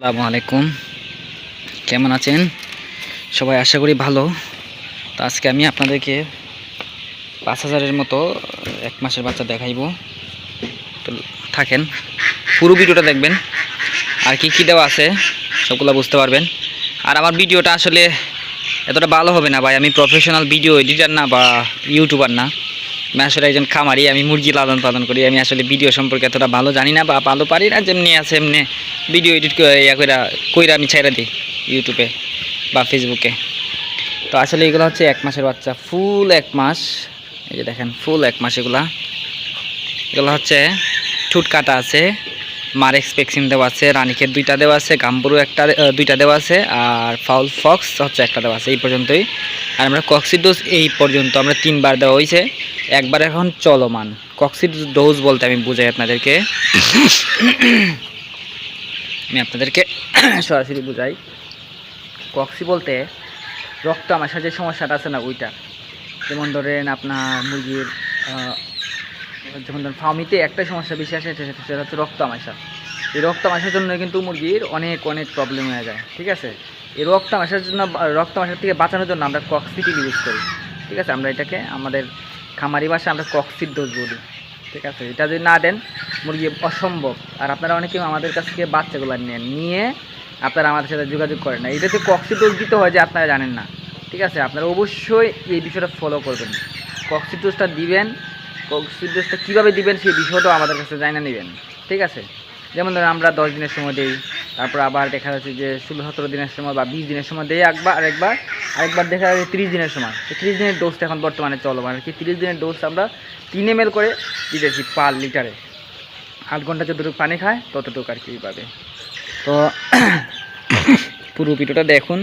আসসালামু আলাইকুম, কেমন আছেন সবাই? আশা করি ভালো। তো আজকে আমি আপনাদেরকে ৫,০০০-এর মতো এক মাসের বাচ্চা দেখাইব। তো থাকেন, পুরো ভিডিওটা দেখবেন, আর কি কি দেওয়া আছে সবগুলো বুঝতে পারবেন। আর আমার ভিডিওটা আসলে এতটা ভালো হবে না ভাই, আমি প্রফেশনাল ভিডিও এডিটার না বা ইউটিউবার না। আমি আসলে একজন খামারি, আমি মুরগি লালন পালন করি। আমি আসলে ভিডিও সম্পর্কে এতটা ভালো জানি না বা ভালো পারি না। যেমনি আছে এমনি ভিডিও এডিট কইরা আমি ছেড়ে দিই ইউটিউবে বা ফেসবুকে। তো আসলে এগুলো হচ্ছে এক মাসের বাচ্চা, ফুল এক মাস। এই যে দেখেন, ফুল এক মাস। এগুলো হচ্ছে ঠুট কাটা আছে, মারেক্স ভ্যাকসিন দেওয়া আছে, রানীক্ষেত 2টা দেওয়া আছে, গাম্বুরু 2টা দেওয়া আছে, আর ফাউল ফক্স হচ্ছে 1টা দেওয়া আছে। এই পর্যন্তই। আর আমরা কক্সিডোজ এই পর্যন্ত আমরা 3বার দেওয়া হয়েছে, একবার এখন চলমান। কক্সিডোজ বলতে আমি বুঝাই আপনাদেরকে, সরাসরি বুঝাই। কক্সি বলতে রক্ত আমাশার যে সমস্যাটা আছে না, ওইটা। যেমন ধরেন আপনার মুরগির যেমন ধরেন ফার্মিতে একটা সমস্যা বেশি আসে, সেটা হচ্ছে রক্ত আমাশা। এই রক্ত আমাশার জন্য কিন্তু মুরগির অনেক প্রবলেম হয়ে যায়। ঠিক আছে, এই রক্ত আমাশার থেকে বাঁচানোর জন্য আমরা কক্সিটিল ইউজ করি। ঠিক আছে, আমরা এটাকে আমাদের খামারি ভাষায় আমরা কক্সিডোজ বলি। ঠিক আছে, এটা যদি না দেন মুরগি অসম্ভব। আর আপনারা অনেকেই আমাদের কাছ থেকে বাচ্চাগুলো নিয়ে আপনারা আমাদের সাথে যোগাযোগ করেন না। এটাতে কক্সিডোজ দিতে হয় যে আপনারা জানেন না। ঠিক আছে, আপনারা অবশ্যই এই বিষয়টা ফলো করবেন। কক্সিডোজটা দিবেন, কক্সিডোজটা কীভাবে দিবেন সেই বিষয়টাও আমাদের কাছে জানিয়ে নেবেন। ঠিক আছে, যেমন ধরেন আমরা 10 দিনের সময় দিই, তারপর আবার দেখা যাচ্ছে যে 16-17 দিনের সময় বা 20 দিনের সময় দিই আরেকবার দেখা যাচ্ছে 30 দিনের সময়। তো 30 দিনের ডোজটা এখন বর্তমানে চলমান আর কি। 30 দিনের ডোজ আমরা 3 ml করে দিতেছি পার লিটারে। 8 ঘন্টা যতটুকু পানি খায় ততটুকু আর কি এইভাবে। তো পুরো ভিডিওটা দেখুন।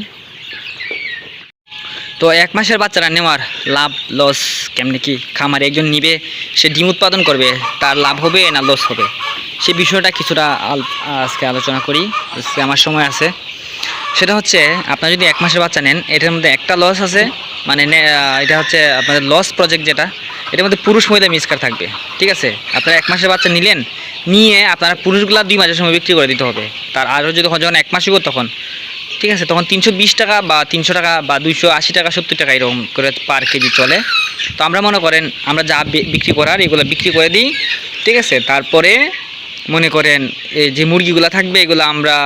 তো এক মাসের বাচ্চারা নেওয়ার লাভ লস কেমনি কি, খামারে একজন নিবে, সে ডিম উৎপাদন করবে, তার লাভ হবে না লস হবে, সে বিষয়টা কিছুটা আজকে আলোচনা করি। আজকে আমার সময় আছে। সেটা হচ্ছে, আপনারা যদি এক মাসের বাচ্চা নেন, এটার মধ্যে একটা লস আছে, মানে এটা হচ্ছে আপনাদের লস প্রজেক্ট যেটা, এটার মধ্যে পুরুষ মহিলা মিক্সকার থাকবে। ঠিক আছে, আপনারা এক মাসের বাচ্চা নিয়ে আপনারা পুরুষগুলা 2 মাসের সময় বিক্রি করে দিতে হবে। তার আরও যদি যখন 1 মাস হইব তখন, ঠিক আছে, তখন 320 টাকা বা 300 টাকা বা 280 টাকা 70 টাকা এরকম করে পার কেজি চলে। তো আমরা মনে করেন আমরা যা বিক্রি করার এগুলো বিক্রি করে দিই। ঠিক আছে, তারপরে মনে করেন এই যে মুরগিগুলো থাকবে এগুলো আমরা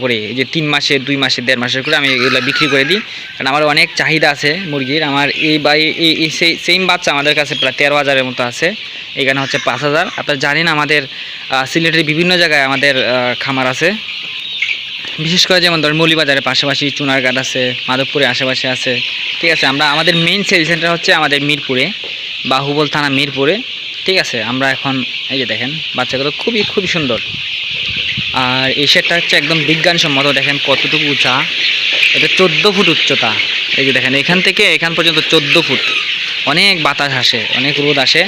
করি যে 3 মাসের 2 মাসের 1.5 মাসের করে আমি এগুলো বিক্রি করে দিই। কারণ আমার অনেক চাহিদা আছে মুরগির। আমার এই সেম বাচ্চা আমাদের কাছে প্রায় 13,000-এর মতো আছে, এখানে হচ্ছে 5,000। আপনারা জানেন আমাদের সিলেটের বিভিন্ন জায়গায় আমাদের খামার আছে, বিশেষ করে যেমন ধরেন মৌলিবাজারের পাশাপাশি চুনারঘাট আছে, মাধবপুরের আশেপাশে আছে। ঠিক আছে, আমাদের মেইন সেল সেন্টার হচ্ছে আমাদের মিরপুরে, বাহুবল থানা মিরপুরে। ঠিক আছে, আমরা এখন এই যে দেখেন বাচ্চাগুলো খুবই সুন্দর। আর এই শেডটা হচ্ছে একদম বিজ্ঞানসম্মত। দেখেন কতটুকু উঁচা, এটা 14 ফুট উচ্চতা। এই যে দেখেন এখান থেকে এখান পর্যন্ত 14 ফুট। অনেক বাতাস আসে, অনেক রোদ আসে।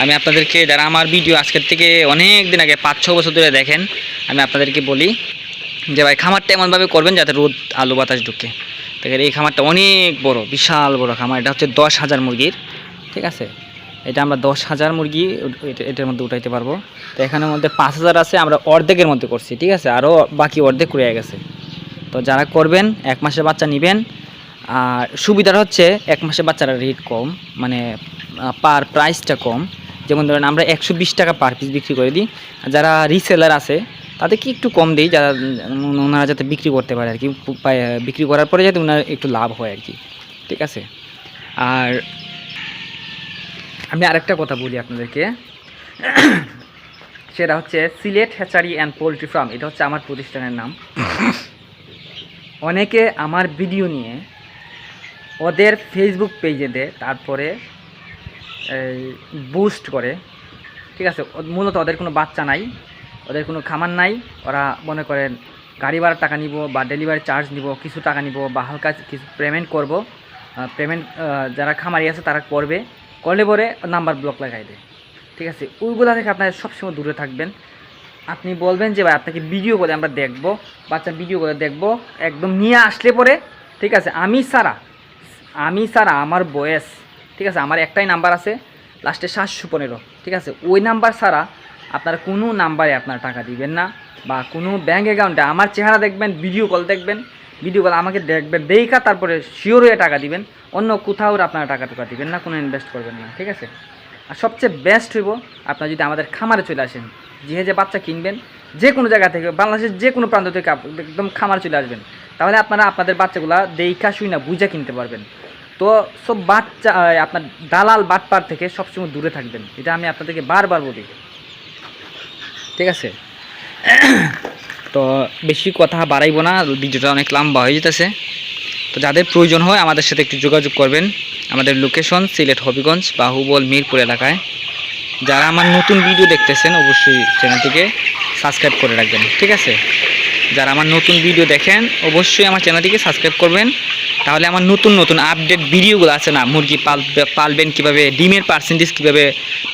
আমি আপনাদেরকে, যারা আমার ভিডিও আজকের থেকে অনেক দিন আগে 5-6 বছর ধরে দেখেন, আমি আপনাদেরকে বলি যে ভাই খামারটা এমনভাবে করবেন যাতে রোদ আলো বাতাস ঢুকে। দেখেন এই খামারটা অনেক বড়, বিশাল বড় খামার। এটা হচ্ছে 10,000 মুরগির। ঠিক আছে, এটা আমরা 10,000 মুরগি এটার মধ্যে উঠাইতে পারবো। তো এখানের মধ্যে 5,000 আছে, আমরা অর্ধেকের মধ্যে করছি। ঠিক আছে, আরও বাকি অর্ধেক রয়ে গেছে। তো যারা করবেন, 1 মাসের বাচ্চা নেবেন। আর সুবিধাটা হচ্ছে 1 মাসের বাচ্চারা রেট কম, মানে পার প্রাইসটা কম। যেমন ধরেন আমরা 120 টাকা পার পিস বিক্রি করে দিই। যারা রিসেলার আছে তাদেরকে একটু কম দিই, যারা ওনারা যাতে বিক্রি করতে পারে আর কি, বিক্রি করার পরে যাতে ওনার একটু লাভ হয় আর কি। ঠিক আছে, আর আমি আরেকটা কথা বলি আপনাদেরকে, সেটা হচ্ছে Sylhet hatchery and poultry farm. এটা হচ্ছে আমার প্রতিষ্ঠানের নাম। অনেকে আমার ভিডিও নিয়ে ওদের ফেসবুক পেজে দেয়, তারপরে বুস্ট করে। ঠিক আছে, মূলত ওদের কোনো বাচ্চা নাই, ওদের কোনো খামার নাই। ওরা মনে করেন গাড়ি ভাড়ার টাকা নিব বা ডেলিভারি চার্জ নিব, কিছু টাকা নিব বা হালকা কিছু পেমেন্ট করব। পেমেন্ট যারা খামারি আছে তারা করলে পরে নাম্বার ব্লক লাগাই দেয়। ঠিক আছে, ওইগুলো থেকে আপনারা সবসময় দূরে থাকবেন। আপনি বলবেন যে ভাই আপনাকে ভিডিও করে আমরা দেখব, বাচ্চা ভিডিও করে দেখব, একদম নিয়ে আসলে পরে। ঠিক আছে, আমি সারা আমার বয়স, ঠিক আছে, আমার একটাই নাম্বার আছে লাস্টে 715। ঠিক আছে, ওই নাম্বার ছাড়া আপনারা কোনো নাম্বারে আপনারা টাকা দিবেন না। বা কোনো ব্যাঙ্ক অ্যাকাউন্টে আমার চেহারা দেখবেন, ভিডিও কল দেখবেন, ভিডিও কল আমাকে দেখবেন, দেখা তারপরে শিওর হয়ে টাকা দিবেন। অন্য কোথাও আপনারা টাকা দিবেন না, কোনো ইনভেস্ট করবেন না, ঠিক আছে? আর সবচেয়ে বেস্ট হইব আপনারা যদি আমাদের খামারে চলে আসেন, যে বাচ্চা কিনবেন যে কোনো জায়গা থেকে, বাংলাদেশের যে কোনো প্রান্ত থেকে একদম খামারে চলে আসবেন, তাহলে আপনারা আপনাদের বাচ্চাগুলা দেখা শুই না বুঝা কিনতে পারবেন। তো সব বাচ্চা আপনার দালাল বাটপার থেকে সবসময় দূরে থাকবেন, এটা আমি আপনাদেরকে বারবার বলি, ঠিক আছে? তো বেশি কথা বাড়াইবো না, ভিডিওটা অনেক লম্বা হয়ে যেতেছে। তো যাদের প্রয়োজন হয় আমাদের সাথে একটু যোগাযোগ করবেন। আমাদের লোকেশন সিলেট হবিগঞ্জ, বাহুবল, মিরপুর এলাকায়। যারা আমার নতুন ভিডিও দেখতেছেন অবশ্যই চ্যানেলটিকে সাবস্ক্রাইব করে রাখবেন, ঠিক আছে? যারা আমার নতুন ভিডিও দেখেন অবশ্যই আমার চ্যানেলটিকে সাবস্ক্রাইব করবেন, তাহলে আমার নতুন আপডেট ভিডিওগুলো আছে না, মুরগি পালবেন কীভাবে, ডিমের পার্সেন্টেজ কীভাবে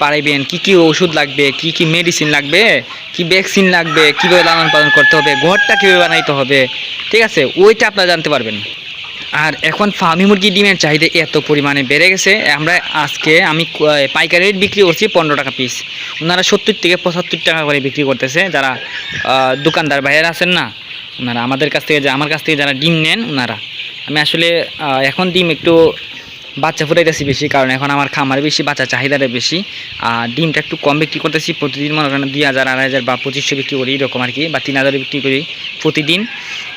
পারাইবেন, কী ওষুধ লাগবে, কী মেডিসিন লাগবে, কী ভ্যাকসিন লাগবে, কীভাবে লালন পালন করতে হবে, ঘরটা কীভাবে বানাইতে হবে, ঠিক আছে? ওইটা আপনারা জানতে পারবেন। আর এখন ফার্মি মুরগি ডিমের চাহিদা এত পরিমাণে বেড়ে গেছে, আমি পাইকারি রেট বিক্রি করছি 15 টাকা পিস, ওনারা 70 থেকে 75 টাকা করে বিক্রি করতেছে। যারা দোকানদার ভাইয়েরা আছেন না, ওনারা আমার কাছ থেকে যারা ডিম নেন ওনারা, আমি আসলে এখন ডিম একটু বাচ্চা ফুটাইতেছি বেশি, কারণ এখন আমার খামারে বেশি বাচ্চা চাহিদাটা বেশি, আর ডিমটা একটু কম বিক্রি করতেছি। প্রতিদিন মনে করেন 2000, 2500 বা 2500 বিক্রি করি এরকম আর কি, বা 3000 বিক্রি করি প্রতিদিন।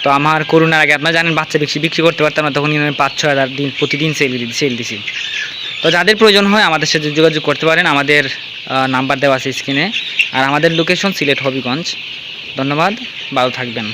তো আমার করোনার আগে আপনারা জানেন বাচ্চা বেশি বিক্রি করতে পারতাম না, তখন আমি 5-6 হাজার দিন প্রতিদিন সেল দিছি। তো যাদের প্রয়োজন হয় আমাদের সাথে যোগাযোগ করতে পারেন, আমাদের নাম্বার দেওয়া আছে স্ক্রিনে। আর আমাদের লোকেশন সিলেট হবিগঞ্জ। ধন্যবাদ, ভালো থাকবেন।